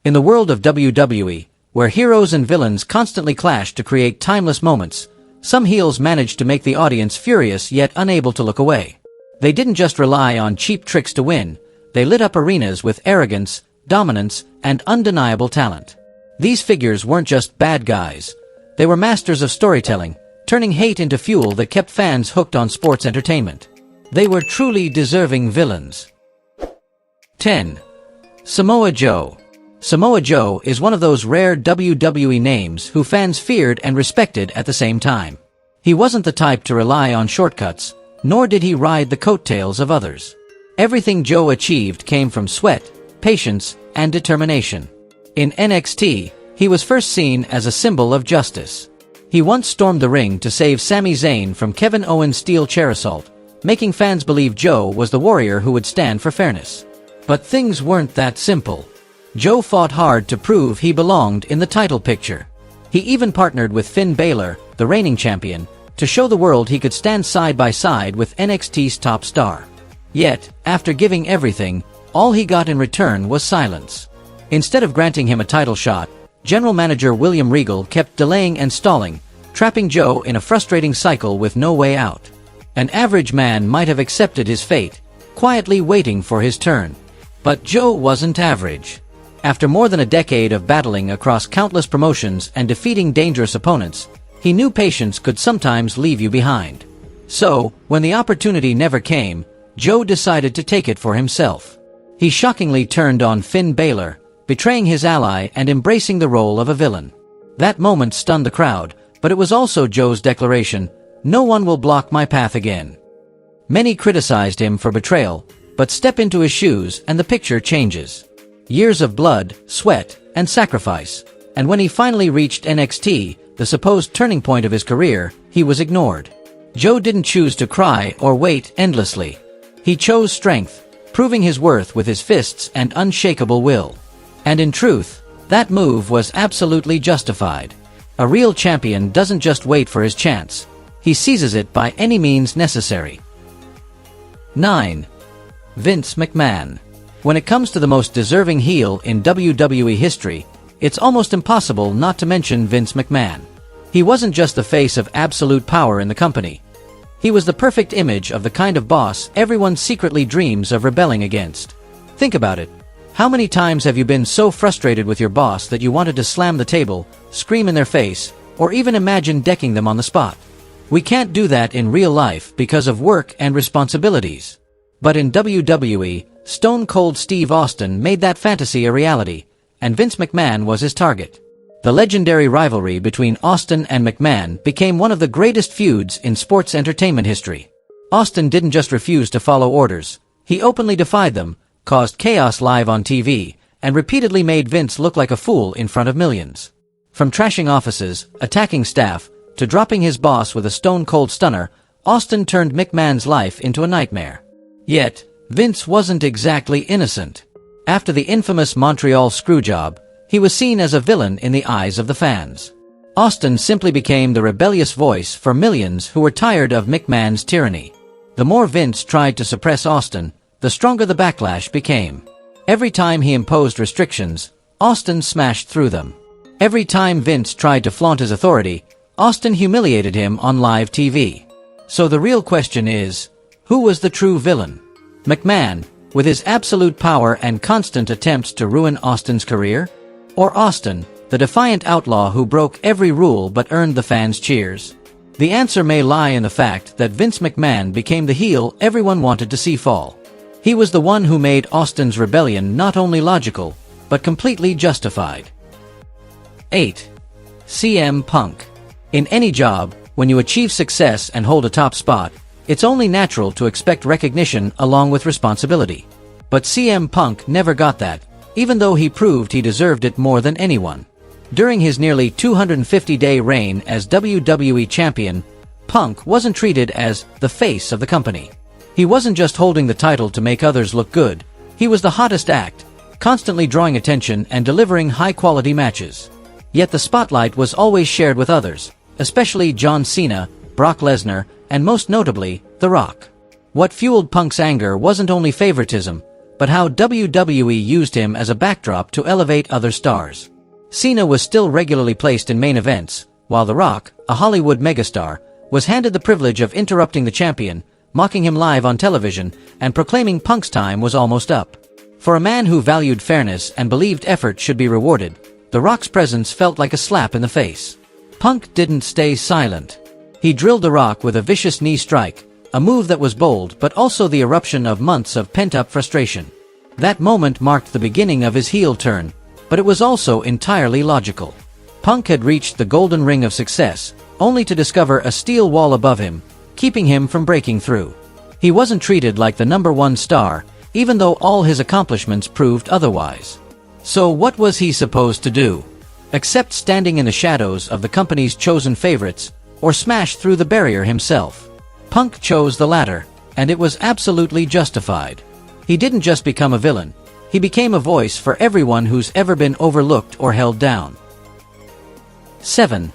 In the world of WWE, where heroes and villains constantly clash to create timeless moments, some heels managed to make the audience furious yet unable to look away. They didn't just rely on cheap tricks to win, they lit up arenas with arrogance, dominance, and undeniable talent. These figures weren't just bad guys. They were masters of storytelling, turning hate into fuel that kept fans hooked on sports entertainment. They were truly deserving villains. 10. Samoa Joe. Samoa Joe is one of those rare WWE names who fans feared and respected at the same time. He wasn't the type to rely on shortcuts, nor did he ride the coattails of others. Everything Joe achieved came from sweat, patience, and determination. In NXT, he was first seen as a symbol of justice. He once stormed the ring to save Sami Zayn from Kevin Owens' steel chair assault, making fans believe Joe was the warrior who would stand for fairness. But things weren't that simple. Joe fought hard to prove he belonged in the title picture. He even partnered with Finn Balor, the reigning champion, to show the world he could stand side by side with NXT's top star. Yet, after giving everything, all he got in return was silence. Instead of granting him a title shot, General Manager William Regal kept delaying and stalling, trapping Joe in a frustrating cycle with no way out. An average man might have accepted his fate, quietly waiting for his turn. But Joe wasn't average. After more than a decade of battling across countless promotions and defeating dangerous opponents, he knew patience could sometimes leave you behind. So, when the opportunity never came, Joe decided to take it for himself. He shockingly turned on Finn Balor, betraying his ally and embracing the role of a villain. That moment stunned the crowd, but it was also Joe's declaration, "No one will block my path again." Many criticized him for betrayal, but step into his shoes and the picture changes. Years of blood, sweat, and sacrifice, and when he finally reached NXT, the supposed turning point of his career, he was ignored. Joe didn't choose to cry or wait endlessly. He chose strength, proving his worth with his fists and unshakable will. And in truth, that move was absolutely justified. A real champion doesn't just wait for his chance. He seizes it by any means necessary. 9. Vince McMahon. When it comes to the most deserving heel in WWE history, it's almost impossible not to mention Vince McMahon. He wasn't just the face of absolute power in the company. He was the perfect image of the kind of boss everyone secretly dreams of rebelling against. Think about it. How many times have you been so frustrated with your boss that you wanted to slam the table, scream in their face, or even imagine decking them on the spot? We can't do that in real life because of work and responsibilities. But in WWE, Stone Cold Steve Austin made that fantasy a reality, and Vince McMahon was his target. The legendary rivalry between Austin and McMahon became one of the greatest feuds in sports entertainment history. Austin didn't just refuse to follow orders, he openly defied them, caused chaos live on TV, and repeatedly made Vince look like a fool in front of millions. From trashing offices, attacking staff, to dropping his boss with a stone-cold stunner, Austin turned McMahon's life into a nightmare. Yet, Vince wasn't exactly innocent. After the infamous Montreal screwjob, he was seen as a villain in the eyes of the fans. Austin simply became the rebellious voice for millions who were tired of McMahon's tyranny. The more Vince tried to suppress Austin, the stronger the backlash became. Every time he imposed restrictions, Austin smashed through them. Every time Vince tried to flaunt his authority, Austin humiliated him on live TV. So the real question is, who was the true villain? McMahon, with his absolute power and constant attempts to ruin Austin's career? Or Austin, the defiant outlaw who broke every rule but earned the fans' cheers? The answer may lie in the fact that Vince McMahon became the heel everyone wanted to see fall. He was the one who made Austin's rebellion not only logical, but completely justified. 8. CM Punk. In any job, when you achieve success and hold a top spot, it's only natural to expect recognition along with responsibility. But CM Punk never got that, even though he proved he deserved it more than anyone. During his nearly 250-day reign as WWE champion, Punk wasn't treated as the face of the company. He wasn't just holding the title to make others look good, he was the hottest act, constantly drawing attention and delivering high-quality matches. Yet the spotlight was always shared with others, especially John Cena, Brock Lesnar, and most notably, The Rock. What fueled Punk's anger wasn't only favoritism, but how WWE used him as a backdrop to elevate other stars. Cena was still regularly placed in main events, while The Rock, a Hollywood megastar, was handed the privilege of interrupting the champion, mocking him live on television, and proclaiming Punk's time was almost up. For a man who valued fairness and believed effort should be rewarded, The Rock's presence felt like a slap in the face. Punk didn't stay silent. He drilled The Rock with a vicious knee strike, a move that was bold but also the eruption of months of pent-up frustration. That moment marked the beginning of his heel turn, but it was also entirely logical. Punk had reached the golden ring of success, only to discover a steel wall above him, keeping him from breaking through. He wasn't treated like the #1 star, even though all his accomplishments proved otherwise. So what was he supposed to do? Accept standing in the shadows of the company's chosen favorites, or smash through the barrier himself? Punk chose the latter, and it was absolutely justified. He didn't just become a villain, he became a voice for everyone who's ever been overlooked or held down. 7.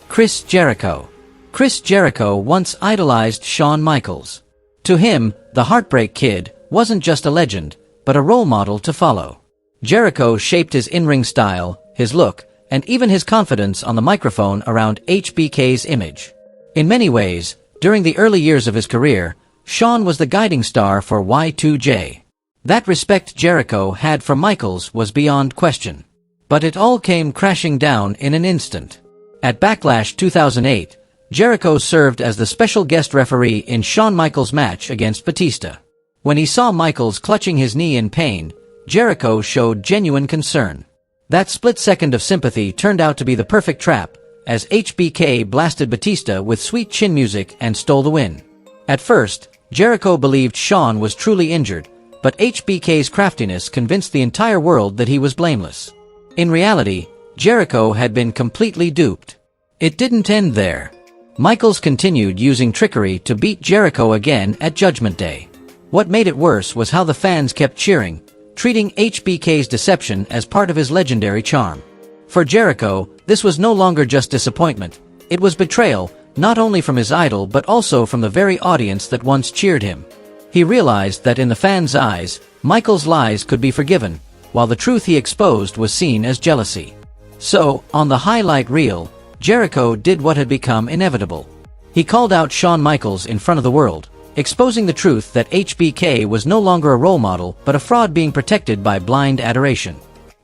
Chris Jericho. Chris Jericho once idolized Shawn Michaels. To him, the Heartbreak Kid wasn't just a legend, but a role model to follow. Jericho shaped his in-ring style, his look, and even his confidence on the microphone around HBK's image. In many ways, during the early years of his career, Shawn was the guiding star for Y2J. That respect Jericho had for Michaels was beyond question. But it all came crashing down in an instant. At Backlash 2008, Jericho served as the special guest referee in Shawn Michaels' match against Batista. When he saw Michaels clutching his knee in pain, Jericho showed genuine concern. That split second of sympathy turned out to be the perfect trap, as HBK blasted Batista with sweet chin music and stole the win. At first, Jericho believed Shawn was truly injured, but HBK's craftiness convinced the entire world that he was blameless. In reality, Jericho had been completely duped. It didn't end there. Michaels continued using trickery to beat Jericho again at Judgment Day. What made it worse was how the fans kept cheering, treating HBK's deception as part of his legendary charm. For Jericho, this was no longer just disappointment. It was betrayal, not only from his idol but also from the very audience that once cheered him. He realized that in the fans' eyes, Michaels' lies could be forgiven, while the truth he exposed was seen as jealousy. So, on the highlight reel, Jericho did what had become inevitable. He called out Shawn Michaels in front of the world, exposing the truth that HBK was no longer a role model but a fraud being protected by blind adoration.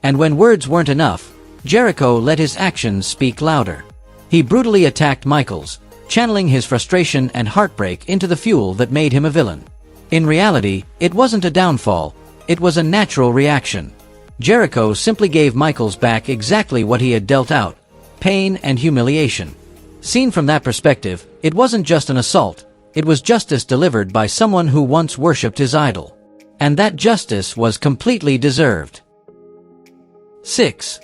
And when words weren't enough, Jericho let his actions speak louder. He brutally attacked Michaels, channeling his frustration and heartbreak into the fuel that made him a villain. In reality, it wasn't a downfall, it was a natural reaction. Jericho simply gave Michaels back exactly what he had dealt out: pain and humiliation. Seen from that perspective, it wasn't just an assault, it was justice delivered by someone who once worshipped his idol. And that justice was completely deserved. 6.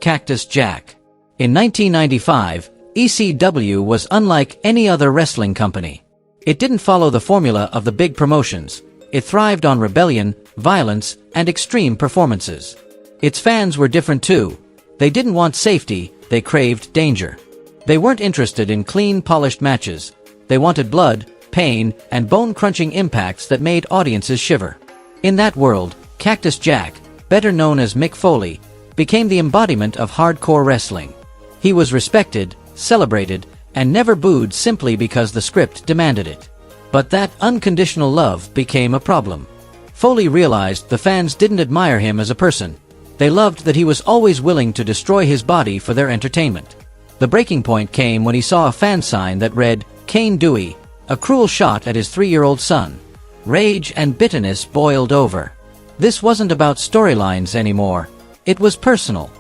Cactus Jack. In 1995, ECW was unlike any other wrestling company. It didn't follow the formula of the big promotions. It thrived on rebellion, violence, and extreme performances. Its fans were different too. They didn't want safety, they craved danger. They weren't interested in clean, polished matches. They wanted blood, pain, and bone-crunching impacts that made audiences shiver. In that world, Cactus Jack, better known as Mick Foley, became the embodiment of hardcore wrestling. He was respected, celebrated, and never booed simply because the script demanded it. But that unconditional love became a problem. Foley realized the fans didn't admire him as a person. They loved that he was always willing to destroy his body for their entertainment. The breaking point came when he saw a fan sign that read, "Cane Dewey," a cruel shot at his 3-year-old son. Rage and bitterness boiled over. This wasn't about storylines anymore. It was personal.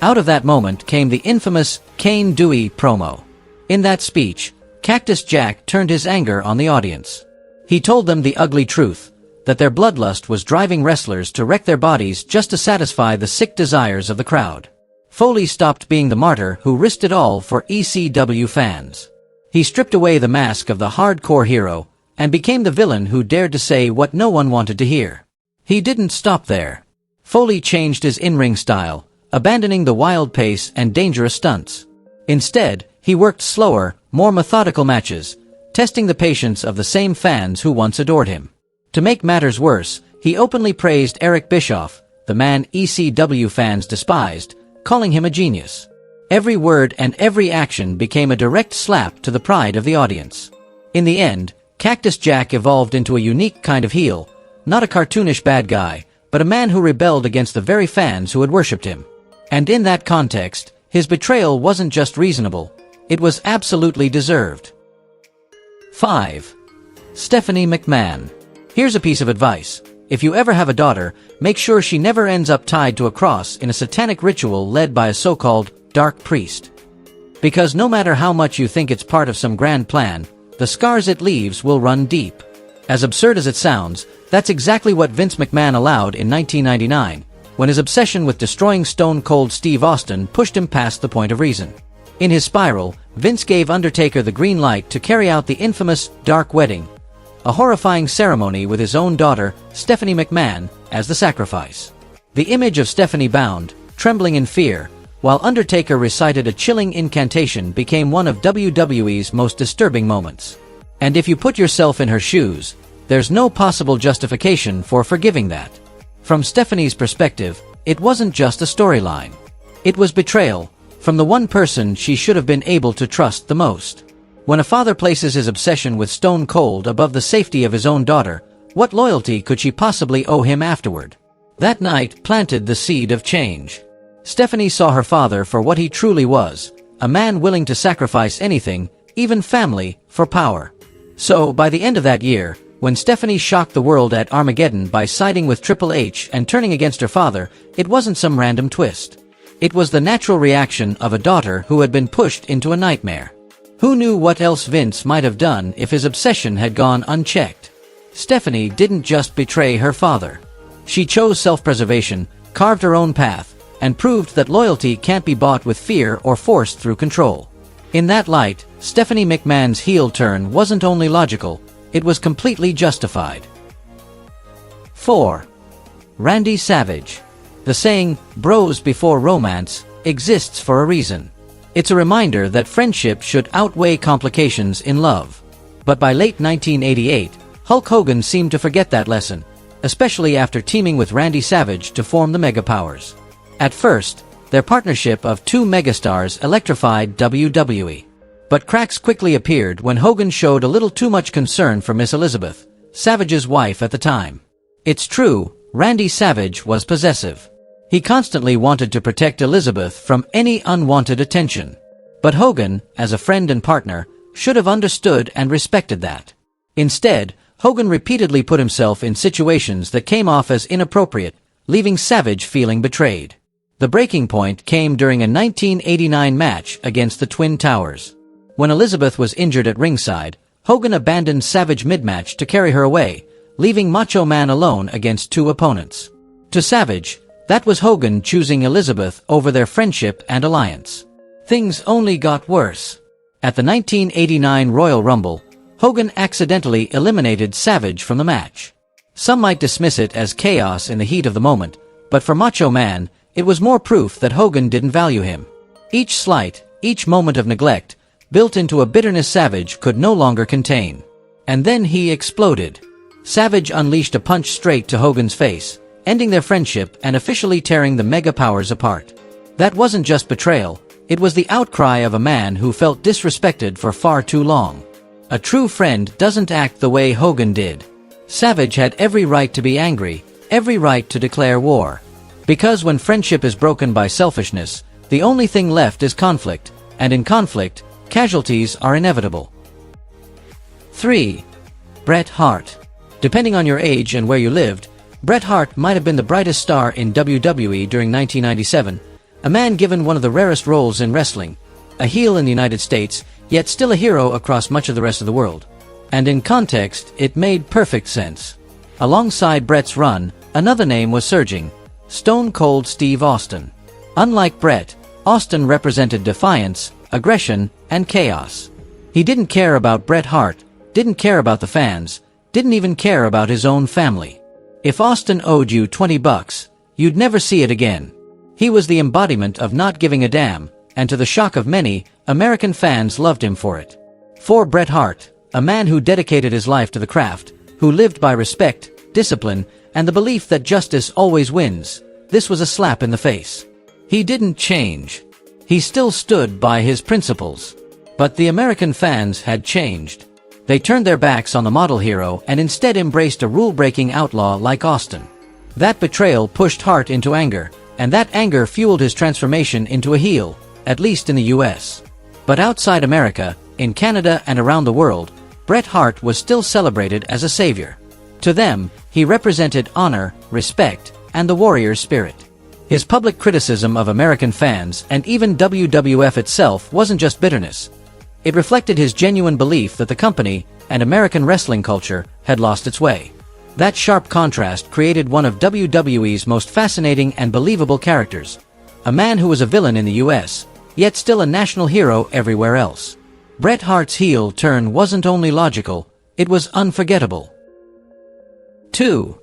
Out of that moment came the infamous Cane Dewey promo. In that speech, Cactus Jack turned his anger on the audience. He told them the ugly truth, that their bloodlust was driving wrestlers to wreck their bodies just to satisfy the sick desires of the crowd. Foley stopped being the martyr who risked it all for ECW fans. He stripped away the mask of the hardcore hero, and became the villain who dared to say what no one wanted to hear. He didn't stop there. Foley changed his in-ring style, abandoning the wild pace and dangerous stunts. Instead, he worked slower, more methodical matches, testing the patience of the same fans who once adored him. To make matters worse, He openly praised Eric Bischoff, the man ECW fans despised, calling him a genius. Every word and every action became a direct slap to the pride of the audience. In the end, Cactus Jack evolved into a unique kind of heel, not a cartoonish bad guy, but a man who rebelled against the very fans who had worshipped him. And in that context, his betrayal wasn't just reasonable, it was absolutely deserved. 5. Stephanie McMahon. Here's a piece of advice. If you ever have a daughter, make sure she never ends up tied to a cross in a satanic ritual led by a so-called dark priest. Because no matter how much you think it's part of some grand plan, the scars it leaves will run deep. As absurd as it sounds, that's exactly what Vince McMahon allowed in 1999, when his obsession with destroying Stone Cold Steve Austin pushed him past the point of reason. In his spiral, Vince gave Undertaker the green light to carry out the infamous Dark Wedding, a horrifying ceremony with his own daughter, Stephanie McMahon, as the sacrifice. The image of Stephanie bound, trembling in fear, while Undertaker recited a chilling incantation became one of WWE's most disturbing moments. And if you put yourself in her shoes, there's no possible justification for forgiving that. From Stephanie's perspective, it wasn't just a storyline. It was betrayal, from the one person she should have been able to trust the most. When a father places his obsession with Stone Cold above the safety of his own daughter, what loyalty could she possibly owe him afterward? That night planted the seed of change. Stephanie saw her father for what he truly was, a man willing to sacrifice anything, even family, for power. So, by the end of that year, when Stephanie shocked the world at Armageddon by siding with Triple H and turning against her father, it wasn't some random twist. It was the natural reaction of a daughter who had been pushed into a nightmare. Who knew what else Vince might have done if his obsession had gone unchecked? Stephanie didn't just betray her father. She chose self-preservation, carved her own path, and proved that loyalty can't be bought with fear or forced through control. In that light, Stephanie McMahon's heel turn wasn't only logical, it was completely justified. 4. Randy Savage. The saying, "bros before romance," exists for a reason. It's a reminder that friendship should outweigh complications in love. But by late 1988, Hulk Hogan seemed to forget that lesson, especially after teaming with Randy Savage to form the Mega Powers. At first, their partnership of two megastars electrified WWE. But cracks quickly appeared when Hogan showed a little too much concern for Miss Elizabeth, Savage's wife at the time. It's true, Randy Savage was possessive. He constantly wanted to protect Elizabeth from any unwanted attention. But Hogan, as a friend and partner, should have understood and respected that. Instead, Hogan repeatedly put himself in situations that came off as inappropriate, leaving Savage feeling betrayed. The breaking point came during a 1989 match against the Twin Towers. When Elizabeth was injured at ringside, Hogan abandoned Savage mid-match to carry her away, leaving Macho Man alone against two opponents. To Savage, that was Hogan choosing Elizabeth over their friendship and alliance. Things only got worse. At the 1989 Royal Rumble, Hogan accidentally eliminated Savage from the match. Some might dismiss it as chaos in the heat of the moment, but for Macho Man, it was more proof that Hogan didn't value him. Each slight, each moment of neglect, built into a bitterness Savage could no longer contain. And then he exploded. Savage unleashed a punch straight to Hogan's face, ending their friendship and officially tearing the Mega Powers apart. That wasn't just betrayal, it was the outcry of a man who felt disrespected for far too long. A true friend doesn't act the way Hogan did. Savage had every right to be angry, every right to declare war. Because when friendship is broken by selfishness, the only thing left is conflict, and in conflict, casualties are inevitable. 3. Bret Hart. Depending on your age and where you lived, Bret Hart might have been the brightest star in WWE during 1997, a man given one of the rarest roles in wrestling, a heel in the United States, yet still a hero across much of the rest of the world. And in context, it made perfect sense. Alongside Bret's run, another name was surging: Stone Cold Steve Austin. Unlike Bret, Austin represented defiance, aggression, and chaos. He didn't care about Bret Hart, didn't care about the fans, didn't even care about his own family. If Austin owed you $20, you'd never see it again. He was the embodiment of not giving a damn, and to the shock of many, American fans loved him for it. For Bret Hart, a man who dedicated his life to the craft, who lived by respect, discipline, and the belief that justice always wins. This was a slap in the face. He didn't change. He still stood by his principles. But the American fans had changed. They turned their backs on the model hero and instead embraced a rule-breaking outlaw like Austin. That betrayal pushed Hart into anger, and that anger fueled his transformation into a heel, at least in the US. But outside America, in Canada and around the world, Bret Hart was still celebrated as a savior. To them, he represented honor, respect, and the warrior spirit. His public criticism of American fans and even WWF itself wasn't just bitterness. It reflected his genuine belief that the company and American wrestling culture had lost its way. That sharp contrast created one of WWE's most fascinating and believable characters. A man who was a villain in the US, yet still a national hero everywhere else. Bret Hart's heel turn wasn't only logical, it was unforgettable. 2.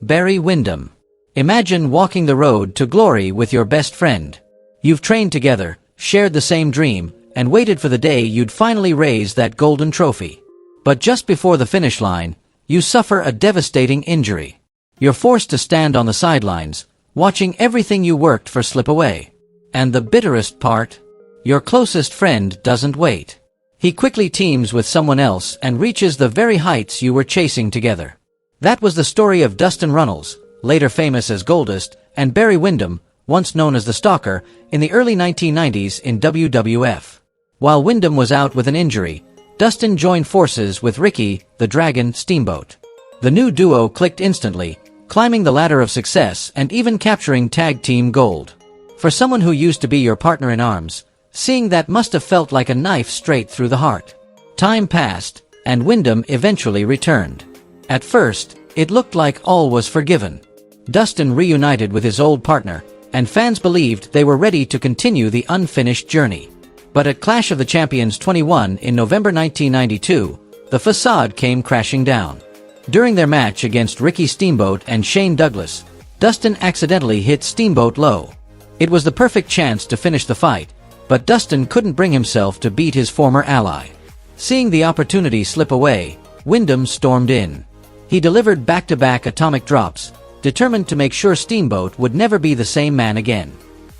Barry Windham. Imagine walking the road to glory with your best friend. You've trained together, shared the same dream, and waited for the day you'd finally raise that golden trophy. But just before the finish line, you suffer a devastating injury. You're forced to stand on the sidelines, watching everything you worked for slip away. And the bitterest part? Your closest friend doesn't wait. He quickly teams with someone else and reaches the very heights you were chasing together. That was the story of Dustin Runnels, later famous as Goldust, and Barry Windham, once known as the Stalker, in the early 1990s in WWF. While Windham was out with an injury, Dustin joined forces with Ricky, the Dragon, Steamboat. The new duo clicked instantly, climbing the ladder of success and even capturing tag team gold. For someone who used to be your partner in arms, seeing that must have felt like a knife straight through the heart. Time passed, and Windham eventually returned. At first, it looked like all was forgiven. Dustin reunited with his old partner, and fans believed they were ready to continue the unfinished journey. But at Clash of the Champions 21 in November 1992, the facade came crashing down. During their match against Ricky Steamboat and Shane Douglas, Dustin accidentally hit Steamboat low. It was the perfect chance to finish the fight, but Dustin couldn't bring himself to beat his former ally. Seeing the opportunity slip away, Windham stormed in. He delivered back-to-back atomic drops, determined to make sure Steamboat would never be the same man again.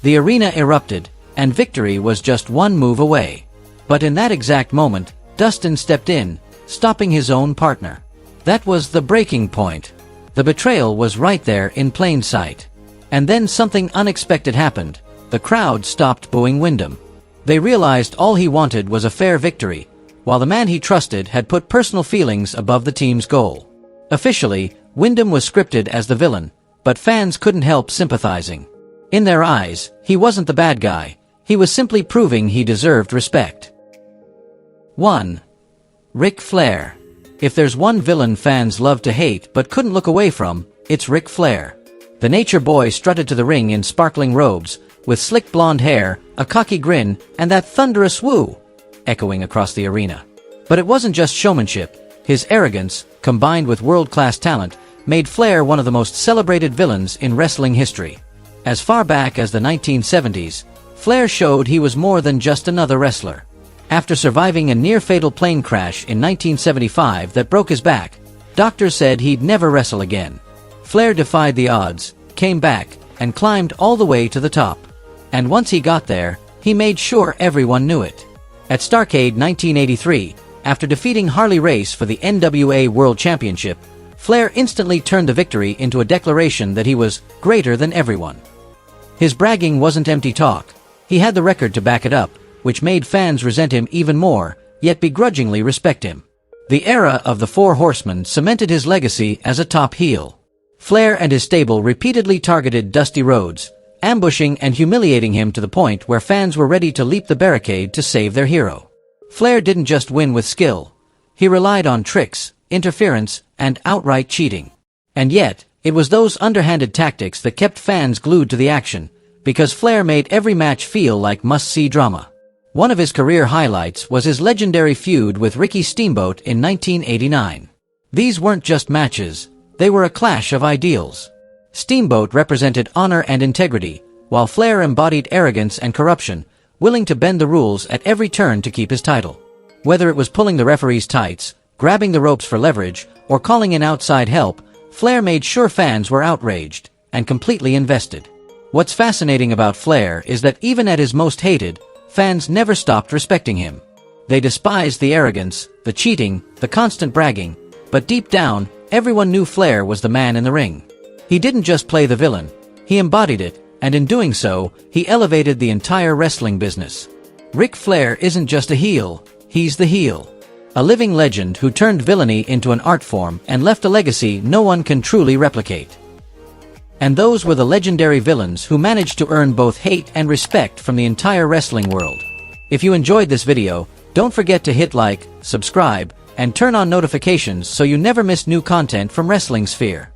The arena erupted, and victory was just one move away. But in that exact moment, Dustin stepped in, stopping his own partner. That was the breaking point. The betrayal was right there in plain sight. And then something unexpected happened. The crowd stopped booing Windham. They realized all he wanted was a fair victory, while the man he trusted had put personal feelings above the team's goal. Officially, Windham was scripted as the villain, but fans couldn't help sympathizing. In their eyes, he wasn't the bad guy. He was simply proving he deserved respect. 1. Ric Flair. If there's one villain fans love to hate but couldn't look away from, it's Ric Flair. The Nature Boy strutted to the ring in sparkling robes, with slick blonde hair, a cocky grin, and that thunderous woo, echoing across the arena. But it wasn't just showmanship. His arrogance, combined with world-class talent, made Flair one of the most celebrated villains in wrestling history. As far back as the 1970s, Flair showed he was more than just another wrestler. After surviving a near-fatal plane crash in 1975 that broke his back, doctors said he'd never wrestle again. Flair defied the odds, came back, and climbed all the way to the top. And once he got there, he made sure everyone knew it. At Starrcade 1983, after defeating Harley Race for the NWA World Championship, Flair instantly turned the victory into a declaration that he was greater than everyone. His bragging wasn't empty talk. He had the record to back it up, which made fans resent him even more, yet begrudgingly respect him. The era of the Four Horsemen cemented his legacy as a top heel. Flair and his stable repeatedly targeted Dusty Rhodes, ambushing and humiliating him to the point where fans were ready to leap the barricade to save their hero. Flair didn't just win with skill. He relied on tricks, interference, and outright cheating. And yet, it was those underhanded tactics that kept fans glued to the action, because Flair made every match feel like must-see drama. One of his career highlights was his legendary feud with Ricky Steamboat in 1989. These weren't just matches, they were a clash of ideals. Steamboat represented honor and integrity, while Flair embodied arrogance and corruption, willing to bend the rules at every turn to keep his title. Whether it was pulling the referee's tights, grabbing the ropes for leverage, or calling in outside help, Flair made sure fans were outraged and completely invested. What's fascinating about Flair is that even at his most hated, fans never stopped respecting him. They despised the arrogance, the cheating, the constant bragging, but deep down, everyone knew Flair was the man in the ring. He didn't just play the villain, he embodied it, and in doing so, he elevated the entire wrestling business. Ric Flair isn't just a heel, he's the heel. A living legend who turned villainy into an art form and left a legacy no one can truly replicate. And those were the legendary villains who managed to earn both hate and respect from the entire wrestling world. If you enjoyed this video, don't forget to hit like, subscribe, and turn on notifications so you never miss new content from Wrestling Sphere.